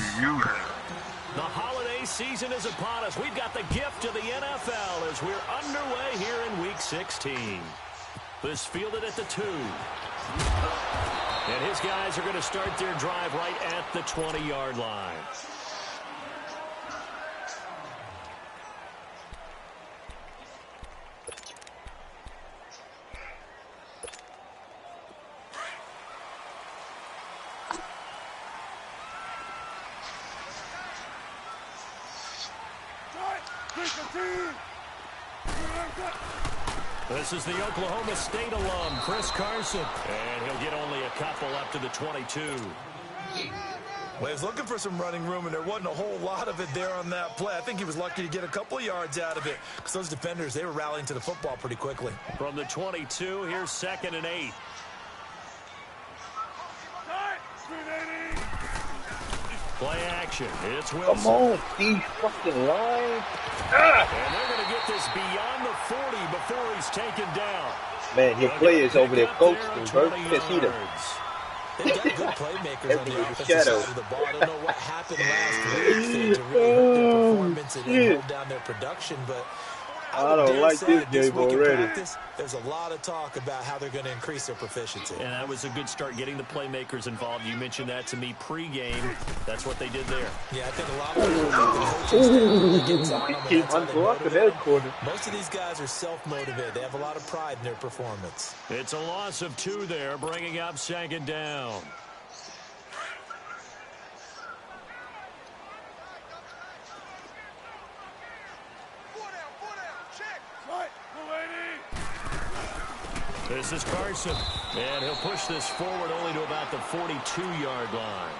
The holiday season is upon us. We've got the gift of the NFL as we're underway here in Week 16. This fielded at the 2. And his guys are going to start their drive right at the 20-yard line. This is the Oklahoma State alum, Chris Carson. And he'll get only a couple up to the 22. Well, he was looking for some running room, and there wasn't a whole lot of it there on that play. I think he was lucky to get a couple of yards out of it because those defenders, they were rallying to the football pretty quickly. From the 22, here's 2nd and 8. Play action. It's Wilson. Come on, these fucking lines. And they're going to get this beyond the 40 before he's taken down. Man, your players over there coaching, bro. Can't see them. They've got good playmakers on the offensive side of the ball. I don't know what happened last week to really hurt their performance and hold down their production, but I don't like this game already. Practice, there's a lot of talk about how they're going to increase their proficiency. And that was a good start, getting the playmakers involved. You mentioned that to me pregame. That's what they did there. Yeah, I think a lot of people most of these guys are self-motivated. They have a lot of pride in their performance. It's a loss of 2 there, bringing up 2nd down. This is Carson, and he'll push this forward only to about the 42-yard line.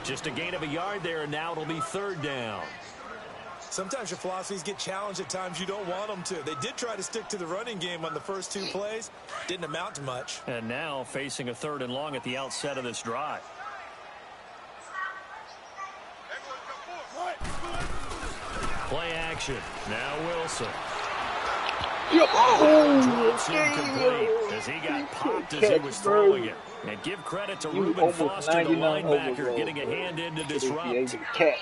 Just a gain of a yard there, and now it'll be 3rd down. Sometimes your philosophies get challenged at times you don't want them to. They did try to stick to the running game on the first 2 plays. Didn't amount to much. And now facing a 3rd and long at the outset of this drive. Play action. Now Wilson. Drops incomplete as he got popped as he was throwing it. And give credit to Reuben Foster, the linebacker, getting a hand in to disrupt.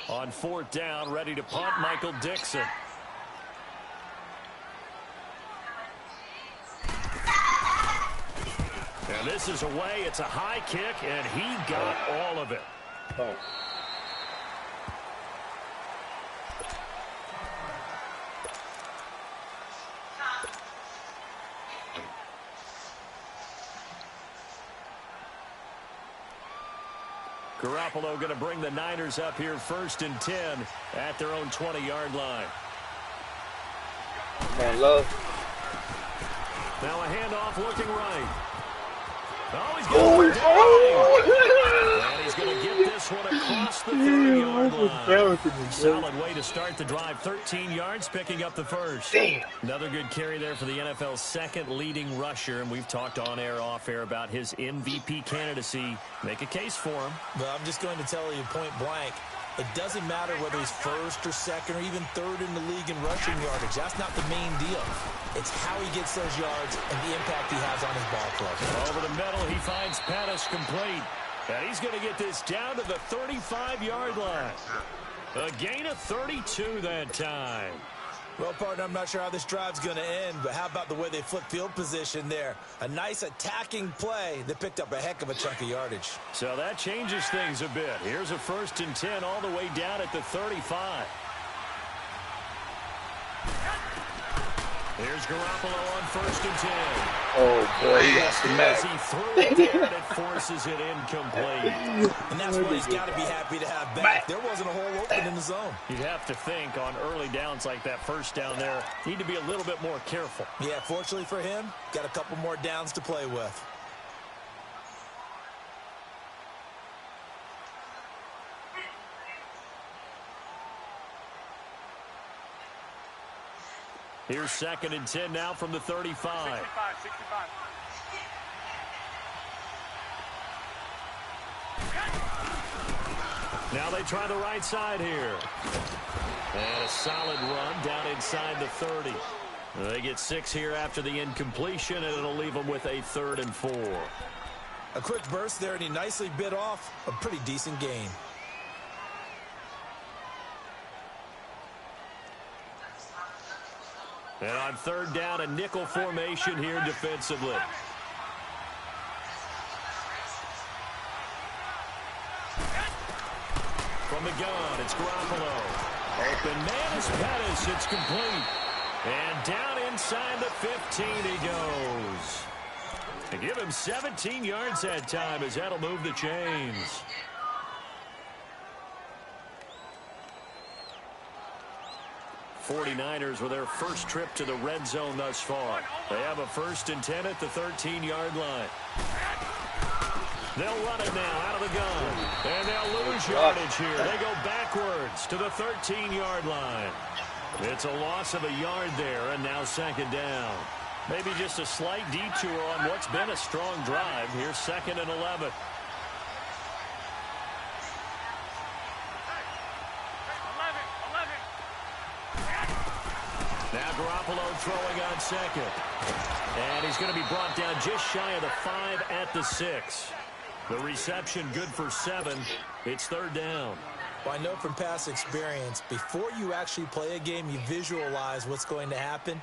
On 4th down, ready to punt, Michael Dixon. And this is away. It's a high kick, and he got all of it. Garoppolo going to bring the Niners up here 1st and 10 at their own 20-yard line. Man, love. Now a handoff looking right. Oh, he's going to and he's going to get this one across the 30-yard line. Solid way to start the drive. 13 yards, picking up the 1st. Damn. Another good carry there for the NFL's 2nd leading rusher, and we've talked on air, off air about his MVP candidacy. Make a case for him. Well, I'm just going to tell you point blank. It doesn't matter whether he's 1st or 2nd or even 3rd in the league in rushing yardage. That's not the main deal. It's how he gets those yards and the impact he has on his ball club. Over the middle, he finds Pettis complete. And he's going to get this down to the 35-yard line. A gain of 32 that time. Well, partner, I'm not sure how this drive's going to end, but how about the way they flip field position there? A nice attacking play that picked up a heck of a chunk of yardage. So that changes things a bit. Here's a 1st and 10 all the way down at the 35. Here's Garoppolo on 1st and 10. Oh, boy, that's the as he threw it there, and it forces it incomplete. And that's what he's got to be happy to have back. There wasn't a hole open in the zone. You'd have to think on early downs like that 1st down there, need to be a little bit more careful. Yeah, fortunately for him, got a couple more downs to play with. Here's 2nd and 10 now from the 35. 65. Now they try the right side here. And a solid run down inside the 30. They get 6 here after the incompletion, and it'll leave them with a 3rd and 4. A quick burst there, and he nicely bit off a pretty decent gain. And on third down, a nickel formation here defensively. From the gun, it's Garoppolo. Open man is Pettis. It's complete. And down inside the 15 he goes. They give him 17 yards that time as that'll move the chains. '49ers with their first trip to the red zone thus far. They have a 1st and 10 at the 13-yard line. They'll run it now out of the gun. And they'll lose yardage here. They go backwards to the 13-yard line. It's a loss of a yard there, and now 2nd down. Maybe just a slight detour on what's been a strong drive. Here's 2nd and 11. Now Garoppolo throwing on 2nd. And he's going to be brought down just shy of the 5 at the 6. The reception good for 7. It's 3rd down. Well, I know from past experience, before you actually play a game, you visualize what's going to happen.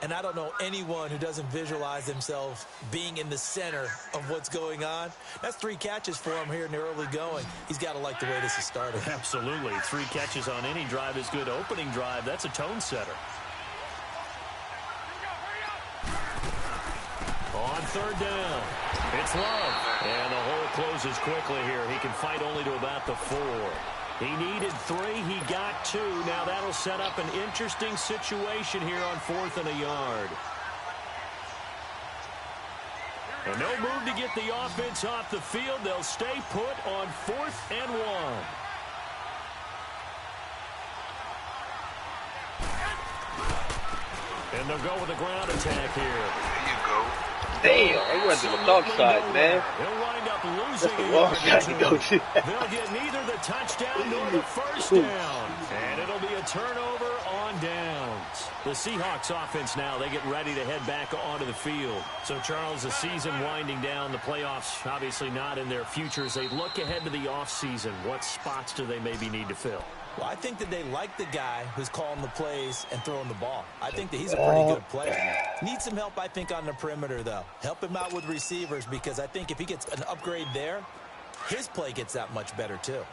And I don't know anyone who doesn't visualize themselves being in the center of what's going on. That's 3 catches for him here in the early going. He's got to like the way this is started. Absolutely. 3 catches on any drive is good. Opening drive, that's a tone setter. On 3rd down, it's Love. And the hole closes quickly here. He can fight only to about the 4. He needed 3. He got 2. Now that'll set up an interesting situation here on 4th and a yard. And no move to get the offense off the field. They'll stay put on 4th and 1. And they'll go with a ground attack here. There you go. Damn, he went to the dog side, man. They'll wind up That's losing the wrong side to go to. They'll get neither the touchdown nor the 1st down. And it'll be a turnover on downs. The Seahawks offense now, they get ready to head back onto the field. So, Charles, the season winding down, the playoffs obviously not in their future. As they look ahead to the offseason, what spots do they maybe need to fill? Well, I think that they like the guy who's calling the plays and throwing the ball. I think that he's a pretty good player. Needs some help, I think, on the perimeter, though. Help him out with receivers, because I think if he gets an upgrade there, his play gets that much better, too.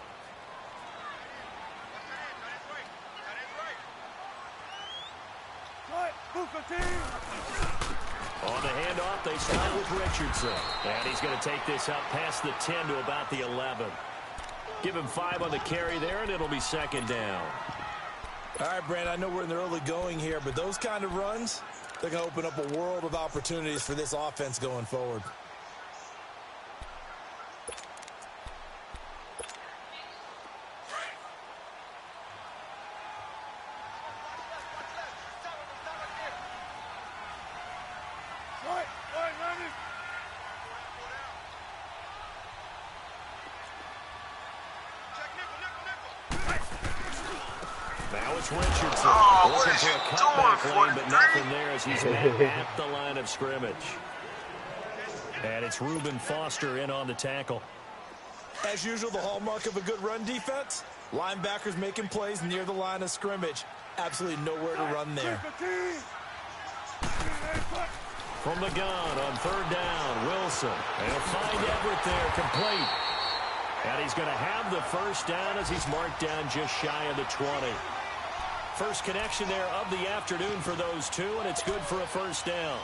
On the handoff, they start with Richardson. And he's going to take this up past the 10 to about the 11. Give him 5 on the carry there, and it'll be 2nd down. All right, Brandon, I know we're in the early going here, but those kind of runs, they're going to open up a world of opportunities for this offense going forward. Now it's Richardson. Oh, what Looking is for you a cutback doing, lane, but 43? nothing there as he's met at the line of scrimmage. And it's Reuben Foster in on the tackle. As usual, the hallmark of a good run defense, linebackers making plays near the line of scrimmage. Absolutely nowhere to run there. From the gun on 3rd down, Wilson. And he'll find Everett there, complete. And he's going to have the 1st down as he's marked down just shy of the 20. First connection there of the afternoon for those two, and it's good for a 1st down.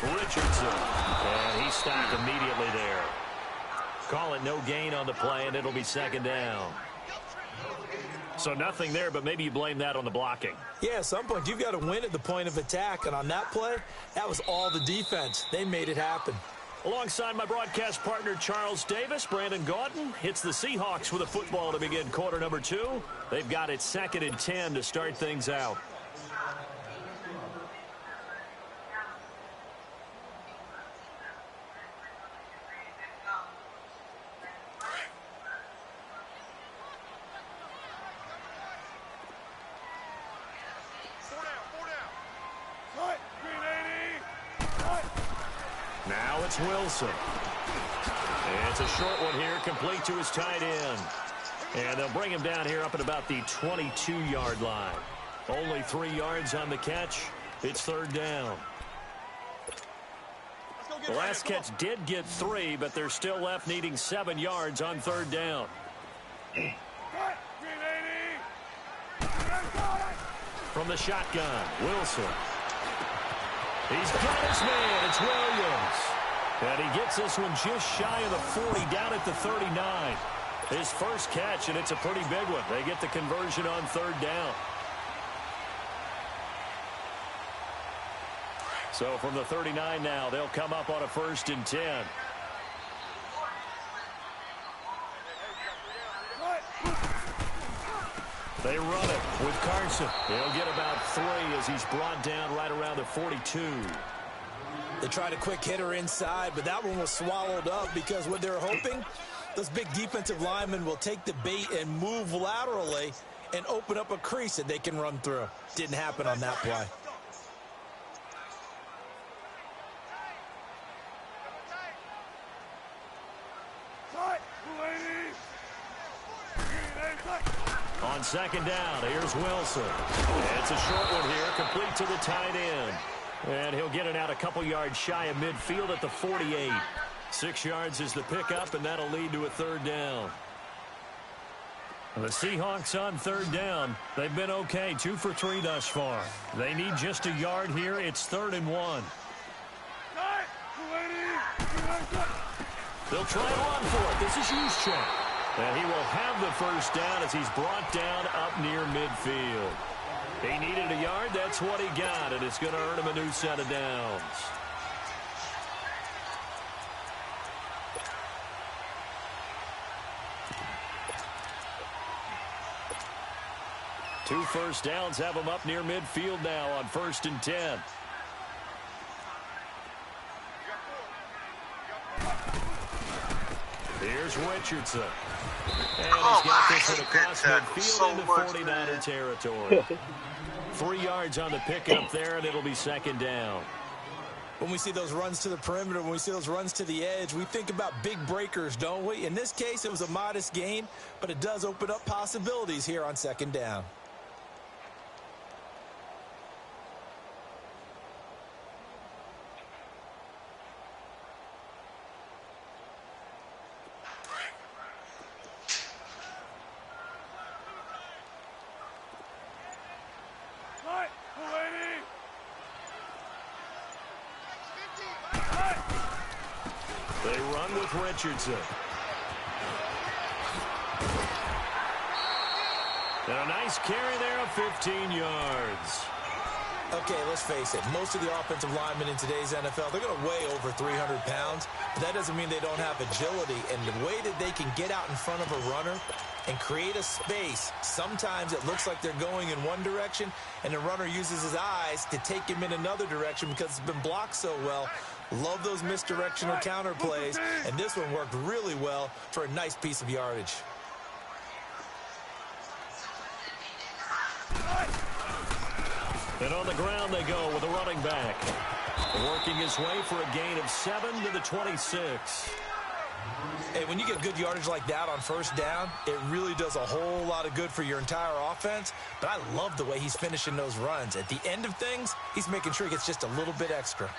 Richardson, and he's stopped immediately there. Call it no gain on the play, and it'll be 2nd down. So nothing there, but maybe you blame that on the blocking. Yeah, at some point, you've got to win at the point of attack, and on that play, that was all the defense. They made it happen. Alongside my broadcast partner, Charles Davis, Brandon Gaudin hits the Seahawks with a football to begin quarter number 2. They've got it 2nd and 10 to start things out. Now it's Wilson. And it's a short one here, complete to his tight end. And they'll bring him down here up at about the 22-yard line. Only 3 yards on the catch. It's third down. The last catch did get 3, but they're still left needing 7 yards on third down. From the shotgun, Wilson. He's got his man. It's Williams. And he gets this one just shy of the 40, down at the 39. His first catch, and it's a pretty big one. They get the conversion on third down. So from the 39 now, they'll come up on a 1st and 10. They run it with Carson. He'll get about 3 as he's brought down right around the 42. They tried a quick hitter inside, but that one was swallowed up because what they're hoping, those big defensive linemen will take the bait and move laterally and open up a crease that they can run through. Didn't happen on that play. On second down, here's Wilson. It's a short one here, complete to the tight end. And he'll get it out a couple yards shy of midfield at the 48. 6 yards is the pickup, and that'll lead to a third down. The Seahawks on third down. They've been okay, 2 for 3 thus far. They need just a yard here. It's 3rd and 1. They'll try and run for it. This is Juszczyk. And he will have the first down as he's brought down up near midfield. He needed a yard. That's what he got, and it's going to earn him a new set of downs. Two first downs have him up near midfield now on 1st and 10. Here's Richardson. And he's got this one across midfield into 49er territory. 3 yards on the pickup there, and it'll be second down. When we see those runs to the perimeter, when we see those runs to the edge, we think about big breakers, don't we? In this case, it was a modest gain, but it does open up possibilities here on second down. They run with Richardson. And a nice carry there of 15 yards. Okay, let's face it. Most of the offensive linemen in today's NFL, they're going to weigh over 300 pounds. But that doesn't mean they don't have agility. And the way that they can get out in front of a runner and create a space, sometimes it looks like they're going in one direction, and the runner uses his eyes to take him in another direction because it's been blocked so well. Love those misdirectional counter plays, and this one worked really well for a nice piece of yardage. And on the ground they go with a running back. Working his way for a gain of 7 to the 26. Hey, when you get good yardage like that on first down, it really does a whole lot of good for your entire offense. But I love the way he's finishing those runs. At the end of things, he's making sure he gets just a little bit extra.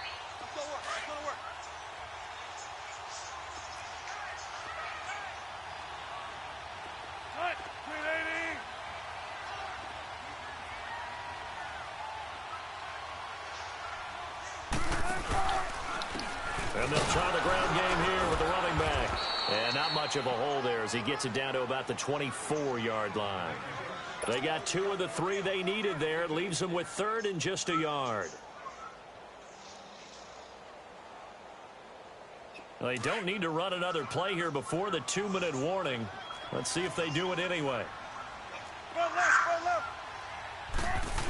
And they'll try the ground game here with the running back. And not much of a hole there as he gets it down to about the 24-yard line. They got 2 of the 3 they needed there. It leaves them with 3rd and just a yard. They don't need to run another play here before the 2-minute warning. Let's see if they do it anyway.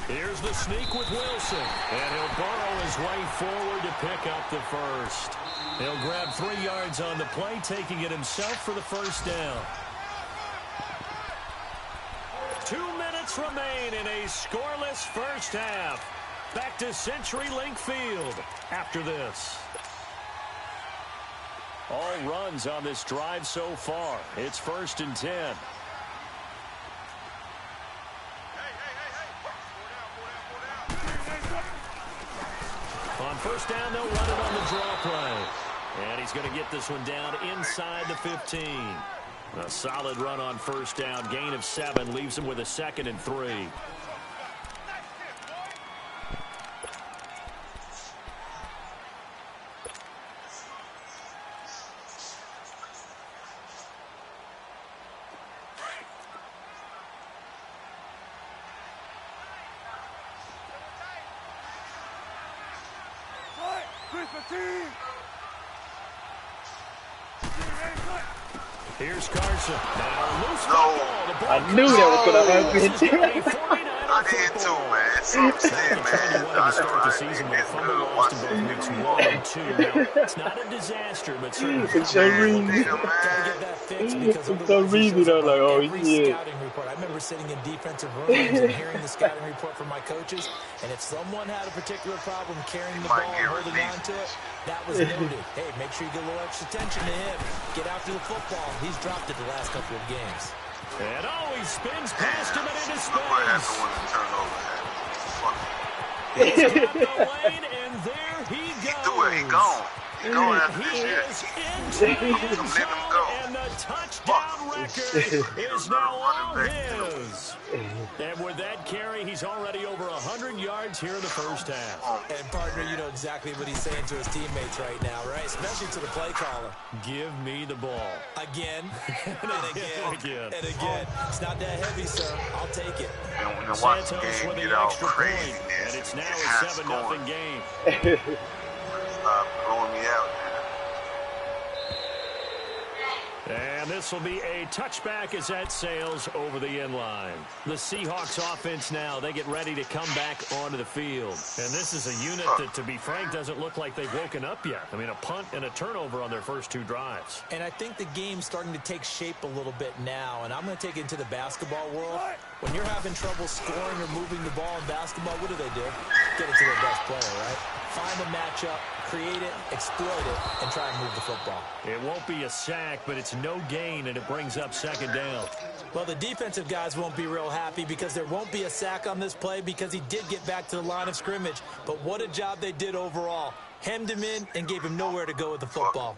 Here's the sneak with Wilson. And he'll burrow his way forward to pick up the first. He'll grab 3 yards on the play, taking it himself for the first down. 2 minutes remain in a scoreless first half. Back to CenturyLink Field after this. All runs on this drive so far. It's 1st and 10. On 1st down, they'll run it on the draw play. And he's going to get this one down inside the 15. A solid run on 1st down. Gain of 7 leaves him with a 2nd and 3. Here's Carson. Now loose football. I knew that was going to happen. I did too, man. That's what I'm saying, man. To start the season with a fumble lost in both weeks 1 and 2. Now, it's not a disaster, but certainly For some reason. Get that fixed because For some reason, I was like, oh, yeah. Scouting report. I remember sitting in defensive rooms and hearing the scouting report from my coaches, and if someone had a particular problem carrying the ball and holding on to it, that was noted. Hey, make sure you get a little extra attention to him. Get after the football. He's dropped it the last couple of games. And he spins past him and into Look what happened space. when the turnover happened. He's got the lane, and there he goes. He threw it. He gone. He gone after He this is shit. into the end Let him zone, go. and the touchdown record is now all his. And with that carry, he's already over 100 yards here in the 1st half. And, partner, you know exactly what he's saying to his teammates right now, right? Especially to the play caller. Give me the ball. Again, and Again. again, and again. It's not that heavy, sir. I'll take it. And watch the Santos game with get the all extra crazy. point, and it's now Get a high 7-0 scoring. game. Blowing me out, man. And this will be a touchback as that sails over the end line. The Seahawks offense now, they get ready to come back onto the field. And this is a unit that, to be frank, doesn't look like they've woken up yet. I mean, a punt and a turnover on their first 2 drives. And I think the game's starting to take shape a little bit now, and I'm going to take it into the basketball world. When you're having trouble scoring or moving the ball in basketball, what do? Get it to their best player, right? Find a matchup, create it, exploit it, and try and move the football. It won't be a sack, but it's no gain, and it brings up 2nd down. Well, the defensive guys won't be real happy because there won't be a sack on this play because he did get back to the line of scrimmage. But what a job they did overall. Hemmed him in and gave him nowhere to go with the football.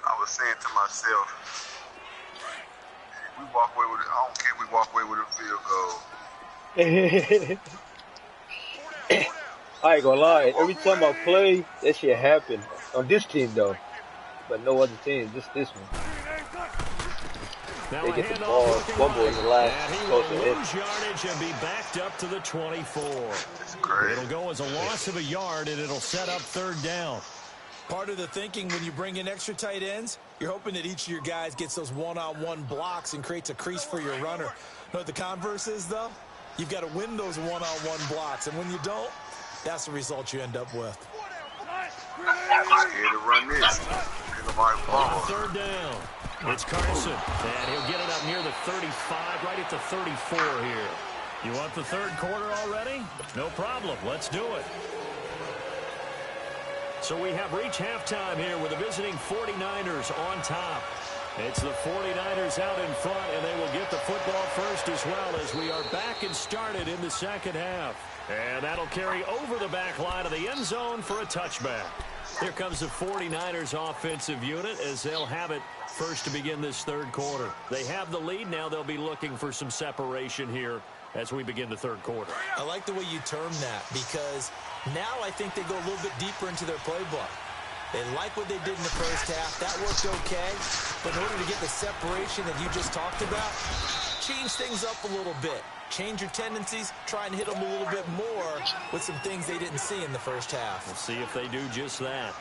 I was saying to myself, if we walk away with it, I don't care if we walk away with a field goal. I ain't gonna lie. Every time I play, that shit happen. On this team, though. But no other team. Just this one. Now They get the ball fumble in the last and he close to will hit. lose yardage and be backed up to the 24. It's crazy. It'll go as a loss of a yard, and it'll set up 3rd down. Part of the thinking when you bring in extra tight ends, you're hoping that each of your guys gets those one-on-one blocks and creates a crease for your runner. You know what the converse is, though? You've got to win those one-on-one blocks, and when you don't, that's the result you end up with. I'm scared to run this. Ain't nobody ball. 3rd down. It's Carson, and he'll get it up near the 35, right at the 34 here. You want the 3rd quarter already? No problem. Let's do it. So we have reached halftime here with the visiting 49ers on top. It's the 49ers out in front, and they will get the football first as well as we are back and started in the 2nd half. And that'll carry over the back line of the end zone for a touchback. Here comes the 49ers offensive unit as they'll have it first to begin this 3rd quarter. They have the lead. Now they'll be looking for some separation here as we begin the 3rd quarter. I like the way you term that because now I think they go a little bit deeper into their playbook. They like what they did in the first half. That worked okay. But in order to get the separation that you just talked about, change things up a little bit. Change your tendencies. Try and hit them a little bit more with some things they didn't see in the first half. We'll see if they do just that.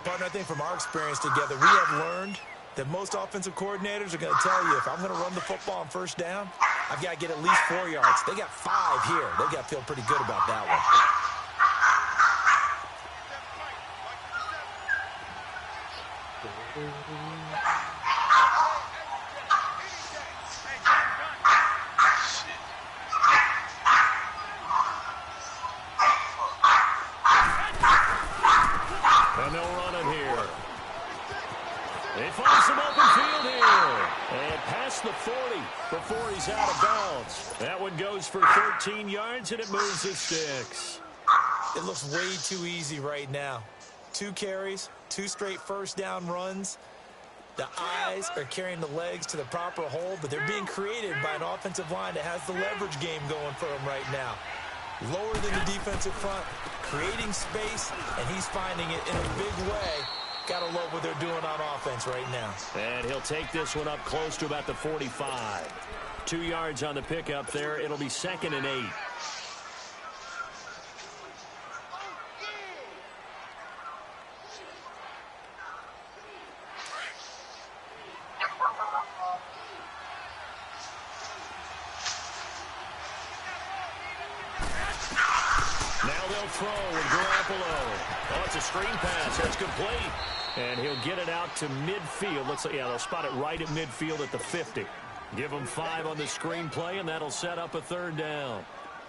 Partner, I think from our experience together, we have learned that most offensive coordinators are going to tell you, if I'm going to run the football on 1st down, I've got to get at least 4 yards. They got 5 here. They've got to feel pretty good about that one. some open field here. And past the 40 before he's out of bounds. That one goes for 13 yards, and it moves the sticks. It looks way too easy right now. 2 carries, 2 straight first down runs. The eyes are carrying the legs to the proper hole, but they're being created by an offensive line that has the leverage game going for them right now. Lower than the defensive front, creating space, and he's finding it in a big way. Gotta love what they're doing on offense right now. And he'll take this one up close to about the 45. 2 yards on the pickup there. It'll be 2nd and 8. Throw with Garoppolo. Oh, it's a screen pass. That's complete. And he'll get it out to midfield. Looks like, yeah, they'll spot it right at midfield at the 50. Give him 5 on the screen play, and that'll set up a 3rd down.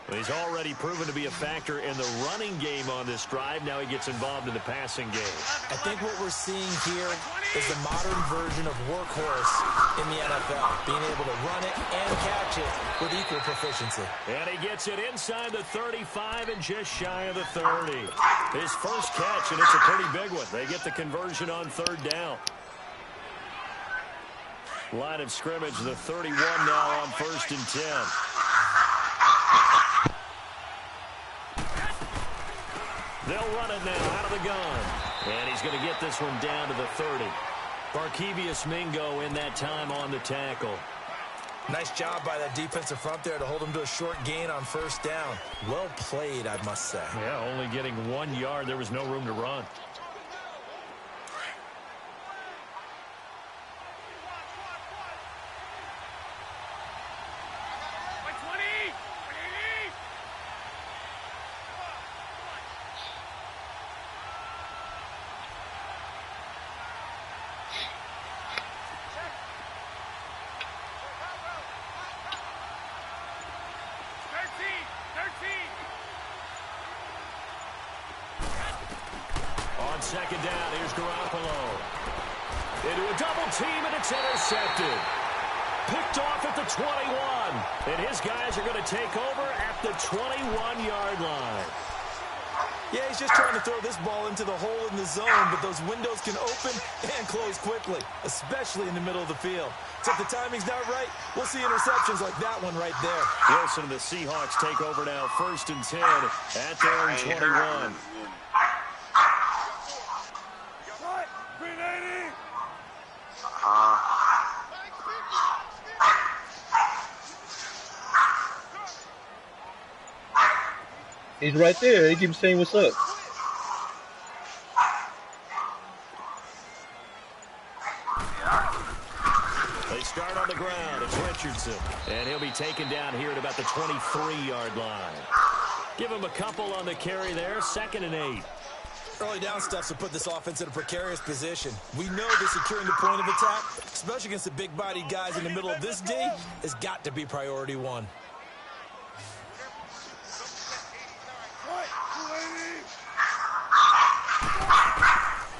Well, he's already proven to be a factor in the running game on this drive. Now he gets involved in the passing game. I think what we're seeing here is the modern version of workhorse in the NFL, being able to run it and catch it with equal proficiency. And he gets it inside the 35 and just shy of the 30. His first catch, and it's a pretty big one. They get the conversion on 3rd down. Line of scrimmage, the 31 now on 1st and 10. They'll run it now out of the gun. And he's going to get this one down to the 30. Barkevious Mingo in that time on the tackle. Nice job by that defensive front there to hold him to a short gain on 1st down. Well played, I must say. Yeah, only getting 1 yard. There was no room to run. On 2nd down, here's Garoppolo. Into a double team, and it's intercepted. Picked off at the 21. And his guys are going to take over at the 21-yard line. Yeah, he's just trying to throw this ball into the hole in the zone, but those windows can open and close quickly, especially in the middle of the field. So if the timing's not right, we'll see interceptions like that one right there. Wilson and the Seahawks take over now, 1st and 10 at their own 21. He's right there. He keeps saying what's up. They start on the ground. It's Richardson. And he'll be taken down here at about the 23-yard line. Give him a couple on the carry there. 2nd and 8. Early down stuff to put this offense in a precarious position. We know that securing the point of attack, especially against the big-bodied guys in the middle of this D, has got to be priority 1.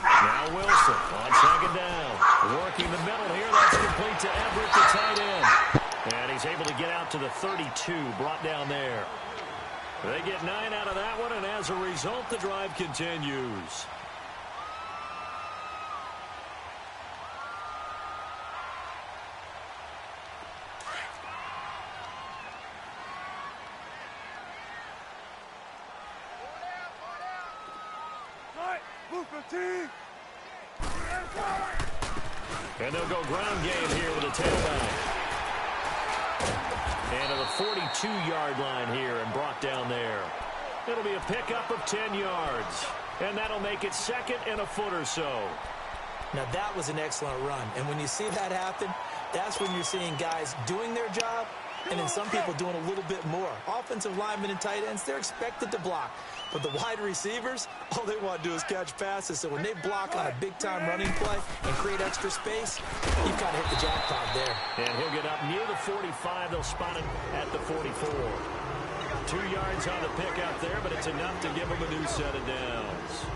Now Wilson on 2nd down. Working the middle here. That's complete to Everett, the tight end. And he's able to get out to the 32, brought down there. They get 9 out of that one, and as a result, the drive continues. And they'll go ground game here with a tailback. And to the 42-yard line here and brought down there. It'll be a pickup of 10 yards. And that'll make it 2nd and a foot or so. Now that was an excellent run. And when you see that happen, that's when you're seeing guys doing their job and then some people doing a little bit more. Offensive linemen and tight ends, they're expected to block. But the wide receivers, all they want to do is catch passes. So when they block on a big-time running play and create extra space, you've kind of hit the jackpot there. And he'll get up near the 45. They'll spot him at the 44. 2 yards on the pickup there, but it's enough to give him a new set of downs.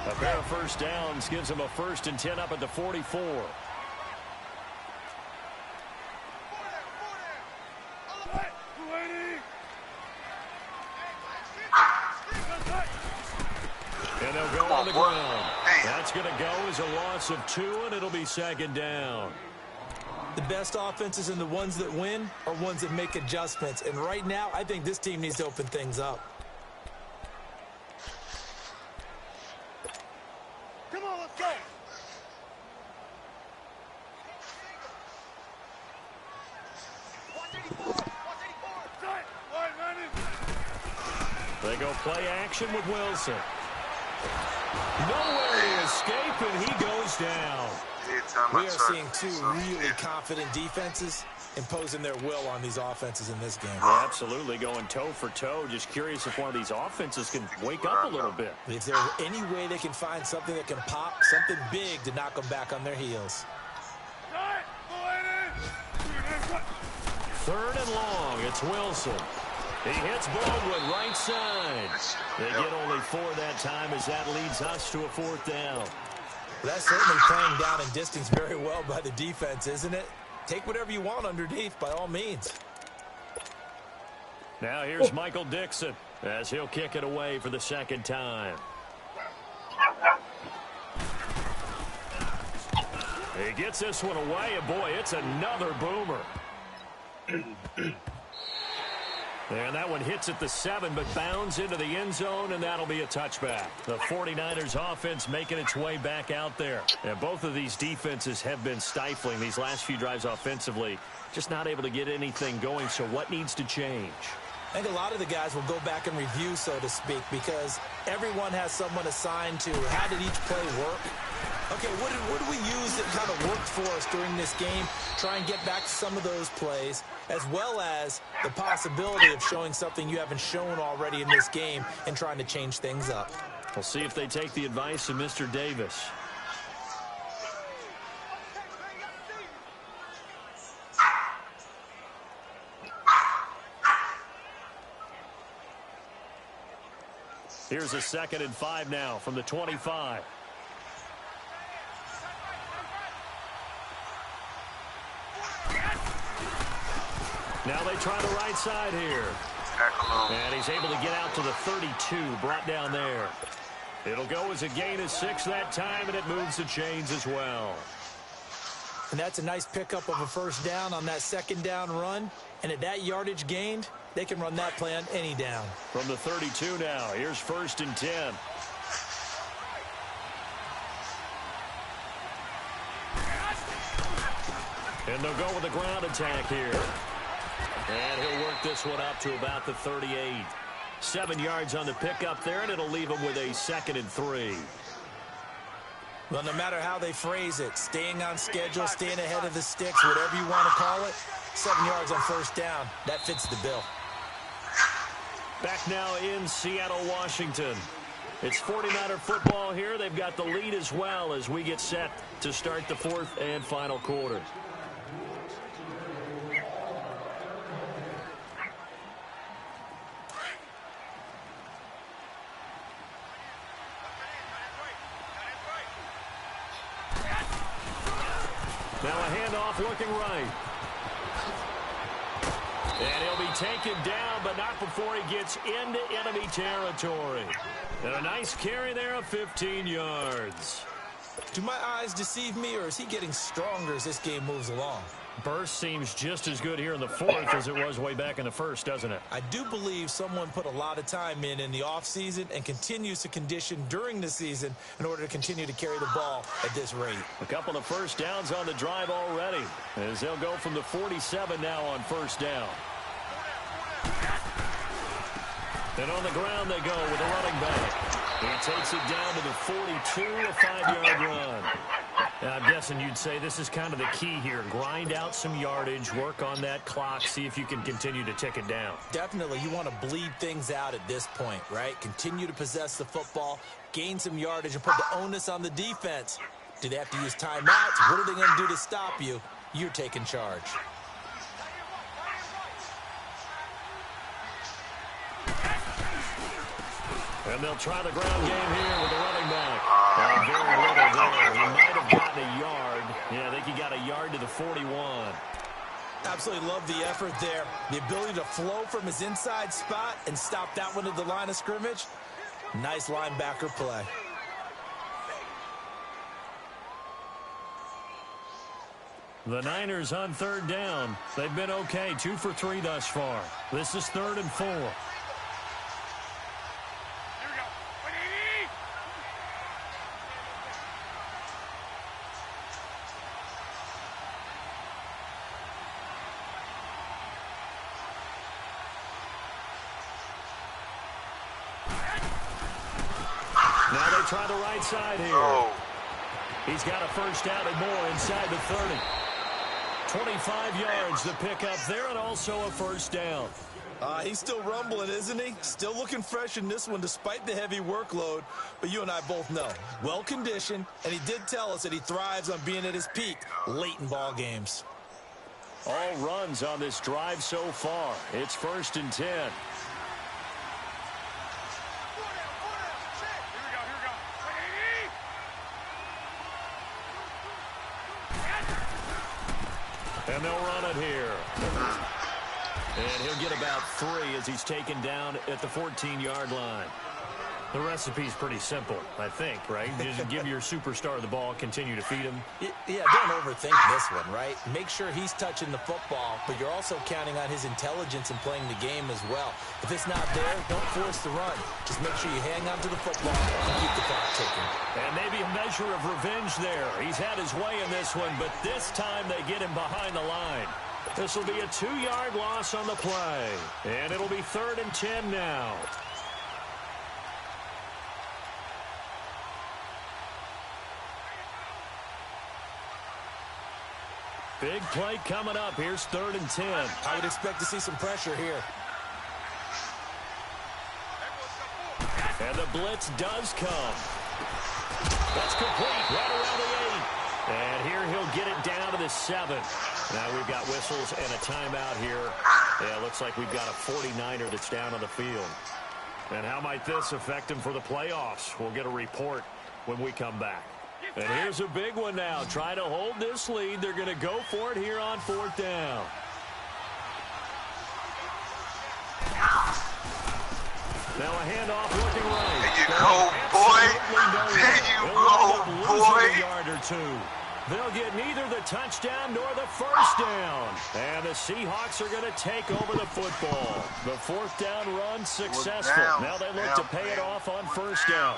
A pair of first downs gives them a 1st and 10 up at the 44. And they'll go on the ground. That's going to go as a loss of 2, and it'll be 2nd down. The best offenses and the ones that win are ones that make adjustments. And right now, I think this team needs to open things up. Come on, let's go. They go play action with Wilson. Nowhere to escape, and he goes down. We are seeing 2 really confident defenses imposing their will on these offenses in this game. Yeah, absolutely, going toe for toe. Just curious if one of these offenses can wake up a little bit. If there's any way they can find something that can pop, something big to knock them back on their heels. 3rd and long, it's Wilson. He hits Baldwin right side. They get only 4 that time as that leads us to a 4th down. That's certainly playing down in distance very well by the defense, isn't it? Take whatever you want underneath, by all means. Now here's Michael Dixon as he'll kick it away for the 2nd time. He gets this one away, and boy, it's another boomer. And that one hits at the 7, but bounds into the end zone, and that'll be a touchback. The 49ers offense making its way back out there. And both of these defenses have been stifling these last few drives offensively. Just not able to get anything going, so what needs to change? I think a lot of the guys will go back and review, so to speak, because everyone has someone assigned to how did each play work. Okay, what did we use that kind of worked for us during this game? Try and get back to some of those plays, as well as the possibility of showing something you haven't shown already in this game and trying to change things up. We'll see if they take the advice of Mr. Davis. Here's a 2nd and 5 now from the 25. Now they try the right side here. And he's able to get out to the 32, brought down there. It'll go as a gain of 6 that time, and it moves the chains as well. And that's a nice pickup of a 1st down on that 2nd down run. And at that yardage gained, they can run that play on any down. From the 32 now, here's 1st and 10. And they'll go with a ground attack here. And he'll work this one up to about the 38. 7 yards on the pickup there, and it'll leave him with a 2nd and 3. Well, no matter how they phrase it, staying on schedule, staying ahead of the sticks, whatever you want to call it, 7 yards on 1st down, that fits the bill. Back now in Seattle, Washington. It's 49er football here. They've got the lead as well as we get set to start the 4th and final quarter. Now a handoff looking right. And he'll be taken down, but not before he gets into enemy territory. And a nice carry there of 15 yards. Do my eyes deceive me, or is he getting stronger as this game moves along? Burst seems just as good here in the 4th as it was way back in the 1st, doesn't it? I do believe someone put a lot of time in the offseason and continues to condition during the season in order to continue to carry the ball at this rate. A couple of 1st downs on the drive already, as they'll go from the 47 now on 1st down. And on the ground they go with a running back. He takes it down to the 42, a 5-yard run. Now, I'm guessing you'd say this is kind of the key here. Grind out some yardage, work on that clock, see if you can continue to tick it down. Definitely, you want to bleed things out at this point, right? Continue to possess the football, gain some yardage, and put the onus on the defense. Do they have to use timeouts? What are they going to do to stop you? You're taking charge. And they'll try the ground game here with the running back. very little there. He might have gotten a yard. Yeah, I think he got a yard to the 41. Absolutely love the effort there. The ability to flow from his inside spot and stop that one at the line of scrimmage. Nice linebacker play. The Niners on third down. They've been okay, 2 for 3 thus far. This is 3rd and 4. Now they try the right side here. Oh. He's got a first down and more inside the 30. 25 yards to pick up there and also a first down. He's still rumbling, isn't he? Still looking fresh in this one despite the heavy workload. But you and I both know, well-conditioned, and he did tell us that he thrives on being at his peak late in ball games. All runs on this drive so far. It's 1st and 10. And they'll run it here. And he'll get about 3 as he's taken down at the 14-yard line. The recipe's pretty simple, I think, right? Just give your superstar the ball, continue to feed him. Yeah, don't overthink this one, right? Make sure he's touching the football, but you're also counting on his intelligence in playing the game as well. If it's not there, don't force the run. Just make sure you hang on to the football and keep the clock ticking. And maybe a measure of revenge there. He's had his way in this one, but this time they get him behind the line. This will be a 2-yard loss on the play. And it'll be 3rd and 10 now. Big play coming up. Here's 3rd and 10. I would expect to see some pressure here. And the blitz does come. That's complete right around the 8. And here he'll get it down to the 7. Now we've got whistles and a timeout here. Yeah, it looks like we've got a 49er that's down on the field. And how might this affect him for the playoffs? We'll get a report when we come back. And here's a big one now. Trying to hold this lead. They're going to go for it here on 4th down. Now a handoff looking right. There you go, boy. There you go, boy. A yard or 2. They'll get neither the touchdown nor the first down. And the Seahawks are going to take over the football. The 4th down run successful. Now they look to pay it off on 1st down.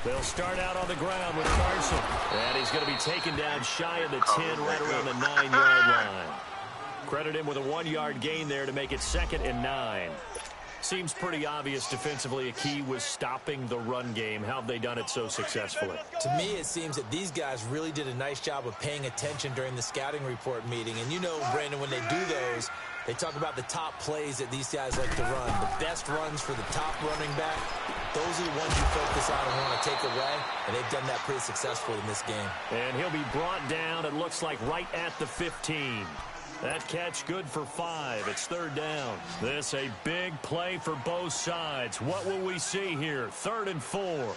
They'll start out on the ground with Carson. And he's going to be taken down shy of the 10, right around the 9-yard line. Credit him with a 1-yard gain there to make it 2nd and 9. Seems pretty obvious defensively a key was stopping the run game. How have they done it so successfully? To me, it seems that these guys really did a nice job of paying attention during the scouting report meeting. And you know, Brandon, when they do those, they talk about the top plays that these guys like to run. The best runs for the top running back, those are the ones you focus on and want to take away. And they've done that pretty successfully in this game. And he'll be brought down, it looks like, right at the 15. That catch good for 5. It's 3rd down. This a big play for both sides. What will we see here? 3rd and 4.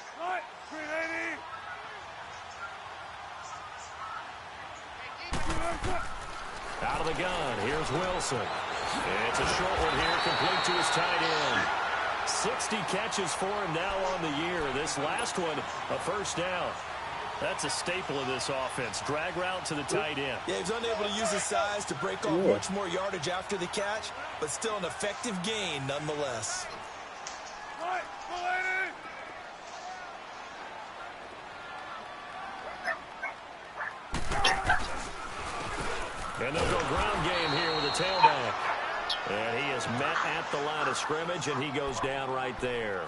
Out of the gun. Here's Wilson. It's a short one here, complete to his tight end. 60 catches for him now on the year. This last one, a first down. That's a staple of this offense. Drag route to the tight end. Yeah, he's unable to use his size to break off much more yardage after the catch, but still an effective gain nonetheless. And they'll go ground game here with a tailback. And he is met at the line of scrimmage, and he goes down right there.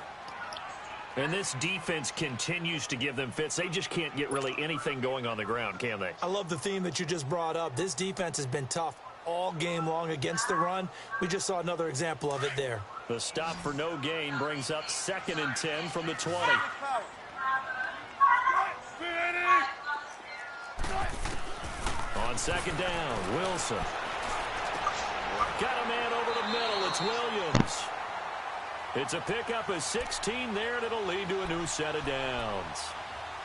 And this defense continues to give them fits. They just can't get really anything going on the ground, can they? I love the theme that you just brought up. This defense has been tough all game long against the run. We just saw another example of it there. The stop for no gain brings up 2nd and 10 from the 20. On second down, Wilson. Got a man over the middle. It's Williams. It's a pickup of 16 there, and it'll lead to a new set of downs.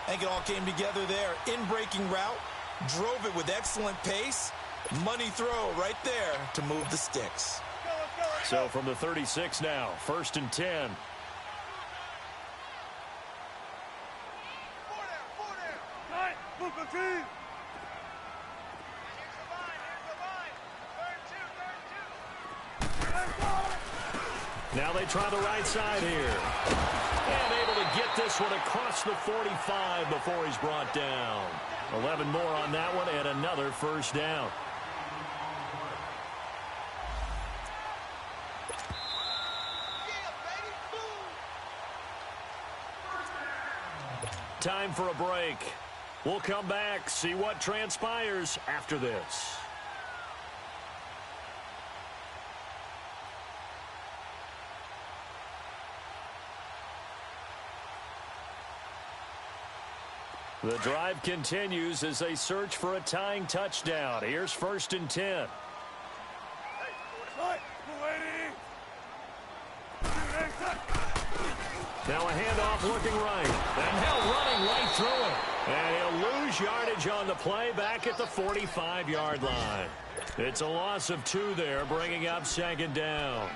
I think it all came together there. In-breaking route, drove it with excellent pace. Money throw right there to move the sticks. So from the 36 now, 1st and 10. Now they try the right side here. And able to get this one across the 45 before he's brought down. 11 more on that one and another first down. Time for a break. We'll come back, see what transpires after this. The drive continues as they search for a tying touchdown. Here's 1st and 10. Now a handoff looking right. And Hill running right through it. And he'll lose yardage on the play back at the 45-yard line. It's a loss of 2 there, bringing up 2nd down.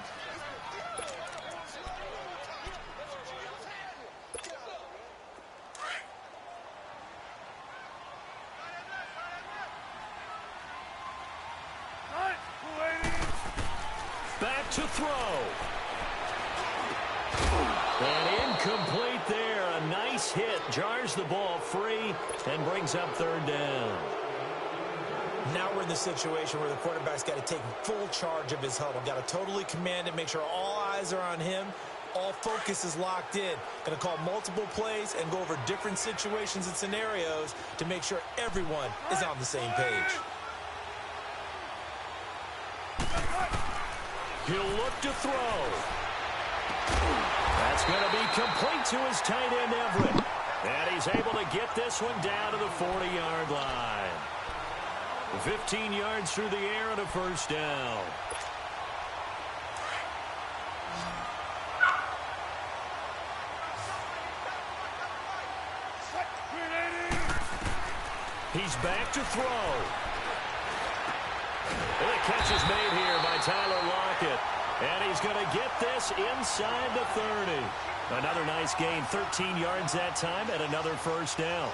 Back to throw. And incomplete there. A nice hit. Jars the ball free and brings up 3rd down. Now we're in the situation where the quarterback's got to take full charge of his huddle. Got to totally command it, make sure all eyes are on him. All focus is locked in. Going to call multiple plays and go over different situations and scenarios to make sure everyone is on the same page. He'll look to throw. That's going to be complete to his tight end, Everett. And he's able to get this one down to the 40-yard line. 15 yards through the air and a first down. He's back to throw. And the catch is made here by Tyler Lockett. And he's going to get this inside the 30. Another nice gain, 13 yards that time, and another first down.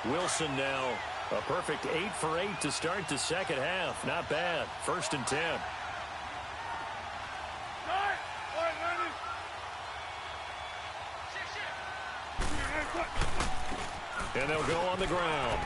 Wilson now, a perfect 8 for 8 to start the second half. Not bad. 1st and 10. And they'll go on the ground.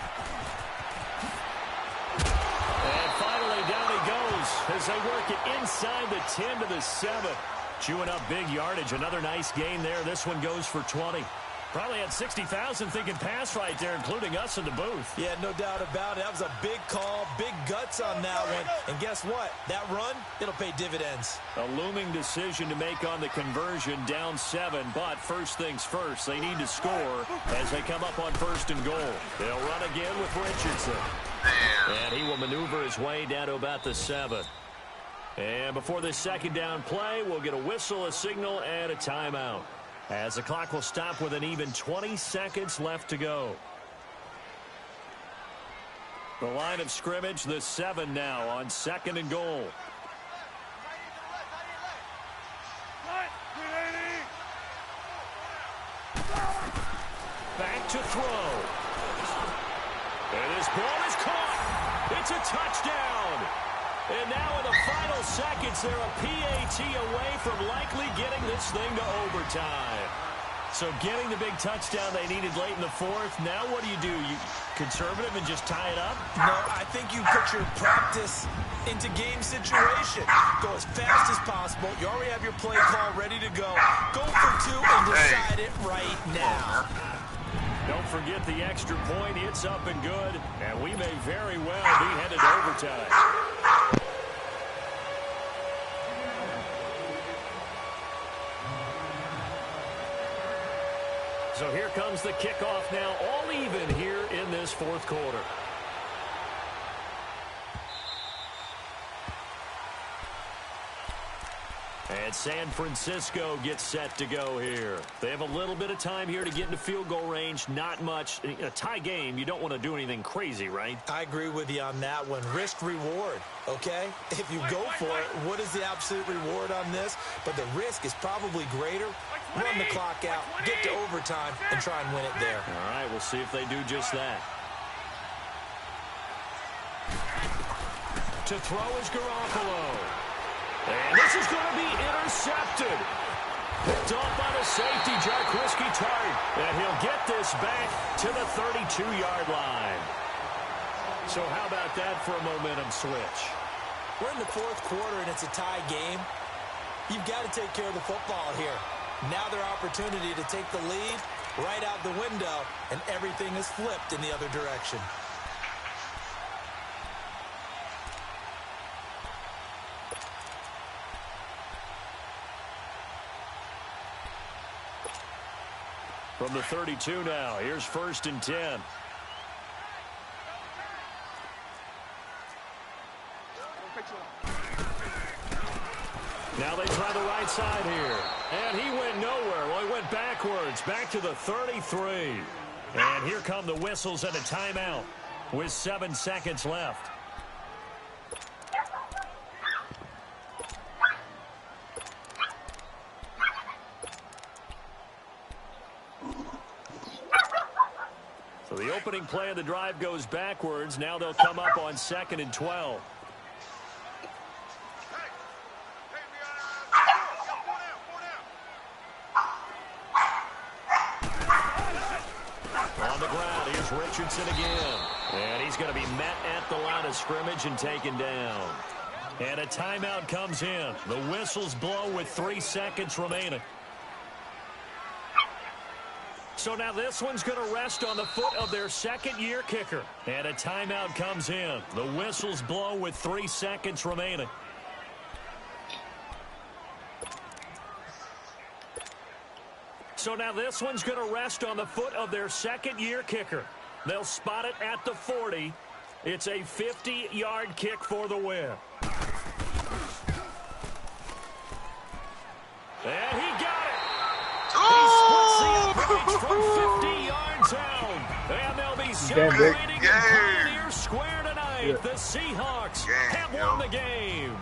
And finally down he goes as they work it inside the 10 to the 7. Chewing up big yardage. Another nice gain there. This one goes for 20. Probably had 60,000 thinking pass right there, including us in the booth. Yeah, no doubt about it. That was a big call, big guts on that one. And guess what? That run, it'll pay dividends. A looming decision to make on the conversion, down 7. But first things first, they need to score as they come up on 1st and goal. They'll run again with Richardson. And he will maneuver his way down to about the 7. And before this 2nd down play, we'll get a whistle, a signal, and a timeout, as the clock will stop with an even 20 seconds left to go. The line of scrimmage, the 7 now on 2nd and goal. Back to throw. And this ball is caught. It's a touchdown. And now in the final seconds, they're a PAT away from likely getting this thing to overtime. So getting the big touchdown they needed late in the 4th. Now what do? You conservative and just tie it up? No, I think you put your practice into game situation. Go as fast as possible. You already have your play call ready to go. Go for 2 and decide it right now. Don't forget the extra point. It's up and good. And we may very well be headed to overtime. So here comes the kickoff now, all even here in this fourth quarter. And San Francisco gets set to go here. They have a little bit of time here to get into field goal range. Not much. In a tie game, you don't want to do anything crazy, right? I agree with you on that one. Risk reward, okay? If you go for it, what is the absolute reward on this? But the risk is probably greater. Run the clock out, get to overtime, and try and win it there. All right, we'll see if they do just that. To throw is Garoppolo. And this is going to be intercepted. Picked off by the safety, Jarquiski Tart. And he'll get this back to the 32-yard line. So how about that for a momentum switch? We're in the fourth quarter, and it's a tie game. You've got to take care of the football here. Now their opportunity to take the lead right out the window, and everything is flipped in the other direction. From the 32 now, here's 1st and 10. Now they try the right side here. And he went nowhere. Well, he went backwards, back to the 33. And here come the whistles and a timeout with 7 seconds left. So the opening play of the drive goes backwards. Now they'll come up on 2nd and 12. On the ground, here's Richardson again. And he's going to be met at the line of scrimmage and taken down. And a timeout comes in. The whistles blow with 3 seconds remaining. So now this one's going to rest on the foot of their second-year kicker. And a timeout comes in. The whistles blow with 3 seconds remaining. So now this one's going to rest on the foot of their second-year kicker. They'll spot it at the 40. It's a 50-yard kick for the win. And he got it. He splits the uprights from 50 yards out. And they'll be celebrating in Pioneer Square tonight. The Seahawks have won the game.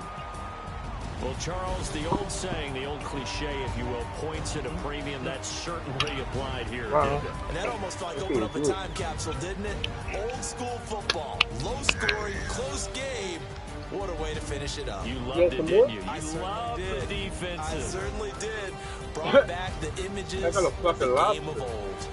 Well, Charles, the old saying, the old cliche, if you will, points at a premium, that certainly applied here, didn't it? And that almost like opened up a time capsule, didn't it? Old school football, low scoring, close game. What a way to finish it up. You loved it, didn't you? I You loved the defense. I certainly did. Brought back the images of the game of old.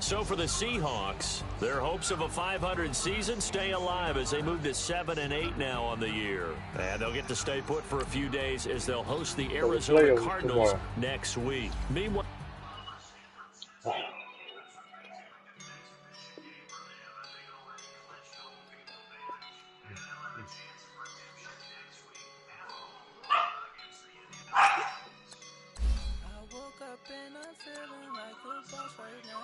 So for the Seahawks, their hopes of a 500 season stay alive as they move to 7-8 now on the year. And they'll get to stay put for a few days as they'll host the Arizona Cardinals next week. Meanwhile, and I'm feeling like a boss right now.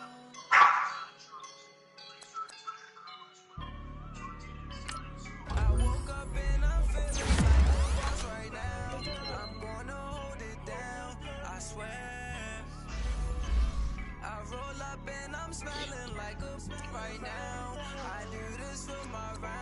I woke up and I'm feeling like a boss right now. I'm gonna hold it down, I swear. I roll up and I'm smelling like a right now. I do this for my right.